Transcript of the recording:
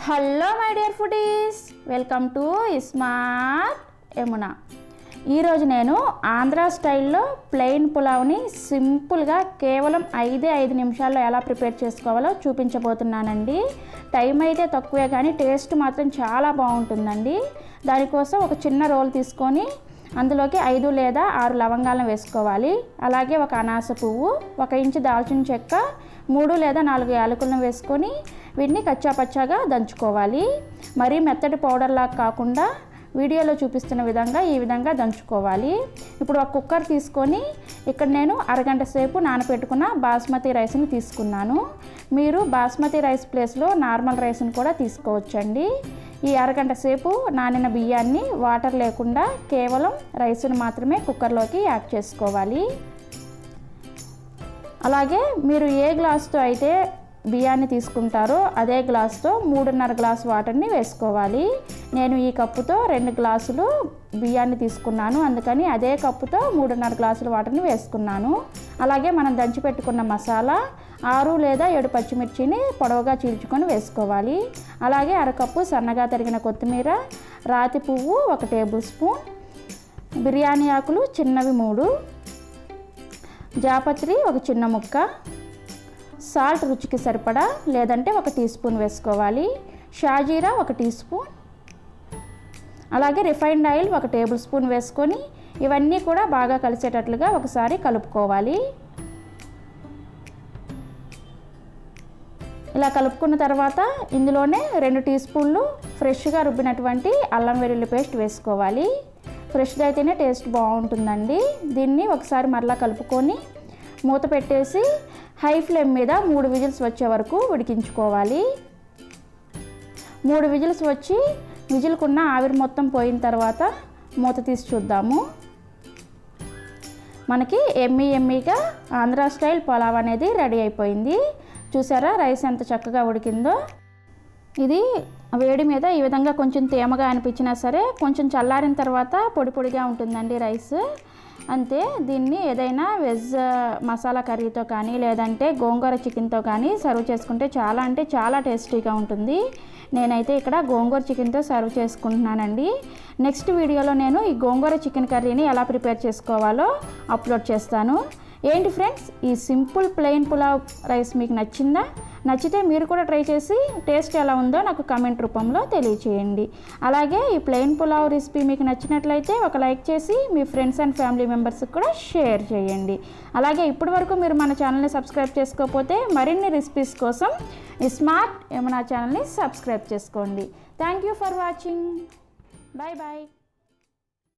Hello my dear foodies, welcome to smart Yamuna. ఈరోజు నేను ఆంధ్ర స్టైల్లో ప్లెయిన్ పులావ్ని సింపుల్గా కేవలం 5 నిమిషాల్లో ఎలా ప్రిపేర్ చేసుకోవాలో చూపించబోతున్నానండి. టైం అయితే తక్కువే కానీ టేస్ట్ మాత్రం చాలా బాగుంటుందండి. దానికోసం ఒక చిన్న రోల్ తీసుకొని అందులోకి 5 లేదా 6 లవంగాలను వేసుకోవాలి. అలాగే ఒక అనాస పువ్వు, 1 ఇంచు దాల్చిన చెక్క, 3 లేదా 4 యాలకులను వేసుకొని వీటిని కచ్చాపచ్చాగా దంచుకోవాలి. మరీ మెత్తటి పౌడర్ లాగా కాకుండా వీడియోలో చూపిస్తున్న విధంగా ఈ విధంగా దంచుకోవాలి. ఇప్పుడు ఒక కుక్కర్ తీసుకొని ఇక్కడ నేను అరగంట సేపు నానబెట్టుకున్న బాస్మతి రైస్ని తీసుకున్నాను. మీరు బాస్మతి రైస్ ప్లేస్లో నార్మల్ రైస్ని కూడా తీసుకోవచ్చండి. ఈ అరగంట సేపు నానిన బియ్యాన్ని వాటర్ లేకుండా కేవలం రైస్ని మాత్రమే కుక్కర్లోకి యాడ్ చేసుకోవాలి. అలాగే మీరు ఏ గ్లాస్తో అయితే బియ్యాన్ని తీసుకుంటారో అదే గ్లాస్తో 3.5 గ్లాస్ వాటర్ని వేసుకోవాలి. నేను ఈ కప్పుతో 2 గ్లాసులు బియ్యాన్ని తీసుకున్నాను, అందుకని అదే కప్పుతో 3.5 గ్లాసుల వాటర్ని వేసుకున్నాను. అలాగే మనం దంచి పెట్టుకున్న మసాలా 6 లేదా 7 పచ్చిమిర్చిని పొడవుగా చీల్చుకొని వేసుకోవాలి. అలాగే అరకప్పు సన్నగా తరిగిన కొత్తిమీర, రాతి పువ్వు 1 టేబుల్ స్పూన్, బిర్యానీ ఆకులు చిన్నవి 3, జాపత్రి 1 చిన్న ముక్క, సాల్ట్ రుచికి సరిపడా లేదంటే 1 టీ స్పూన్ వేసుకోవాలి, షాజీరా 1 టీ స్పూన్, అలాగే రిఫైన్డ్ ఆయిల్ 1 టేబుల్ స్పూన్ వేసుకొని ఇవన్నీ కూడా బాగా కలిసేటట్లుగా ఒకసారి కలుపుకోవాలి. ఇలా కలుపుకున్న తర్వాత ఇందులోనే 2 టీ స్పూన్లు ఫ్రెష్గా రుబ్బినటువంటి అల్లం వెల్లుల్లి పేస్ట్ వేసుకోవాలి. ఫ్రెష్గా అయితేనే టేస్ట్ బాగుంటుందండి. దీన్ని ఒకసారి మరలా కలుపుకొని మూత పెట్టేసి హై ఫ్లేమ్ మీద 3 విజిల్స్ వచ్చే వరకు ఉడికించుకోవాలి. 3 విజిల్స్ వచ్చి విజిల్కున్న ఆవిరి మొత్తం పోయిన తర్వాత మూత తీసి చూద్దాము. మనకి ఎమ్మీగా ఆంధ్ర స్టైల్ పులావ్ అనేది రెడీ అయిపోయింది. చూసారా రైస్ ఎంత చక్కగా ఉడికిందో. ఇది వేడి మీద ఈ విధంగా కొంచెం తేమగా అనిపించినా సరే కొంచెం చల్లారిన తర్వాత పొడి పొడిగా ఉంటుందండి రైస్. అంతే. దీన్ని ఏదైనా వెజ్ మసాలా కర్రీతో కానీ లేదంటే గోంగూర చికెన్తో కానీ సర్వ్ చేసుకుంటే చాలా అంటే చాలా టేస్టీగా ఉంటుంది. నేనైతే ఇక్కడ గోంగూర చికెన్తో సర్వ్ చేసుకుంటున్నానండి. నెక్స్ట్ వీడియోలో నేను ఈ గోంగూర చికెన్ కర్రీని ఎలా ప్రిపేర్ చేసుకోవాలో అప్లోడ్ చేస్తాను. ఏంటి ఫ్రెండ్స్, ఈ సింపుల్ ప్లెయిన్ పులావ్ రైస్ మీకు నచ్చిందా? నచ్చితే మీరు కూడా ట్రై చేసి టేస్ట్ ఎలా ఉందో నాకు కామెంట్ రూపంలో తెలియచేయండి. అలాగే ఈ ప్లెయిన్ పులావ్ రెసిపీ మీకు నచ్చినట్లయితే ఒక లైక్ చేసి మీ ఫ్రెండ్స్ అండ్ ఫ్యామిలీ మెంబర్స్కి కూడా షేర్ చేయండి. అలాగే ఇప్పటి వరకు మీరు మన ఛానల్ని సబ్స్క్రైబ్ చేసుకోకపోతే మరిన్ని రెసిపీస్ కోసం స్మార్ట్ యమున ఛానల్ని సబ్స్క్రైబ్ చేసుకోండి. Thank you for watching. Bye bye.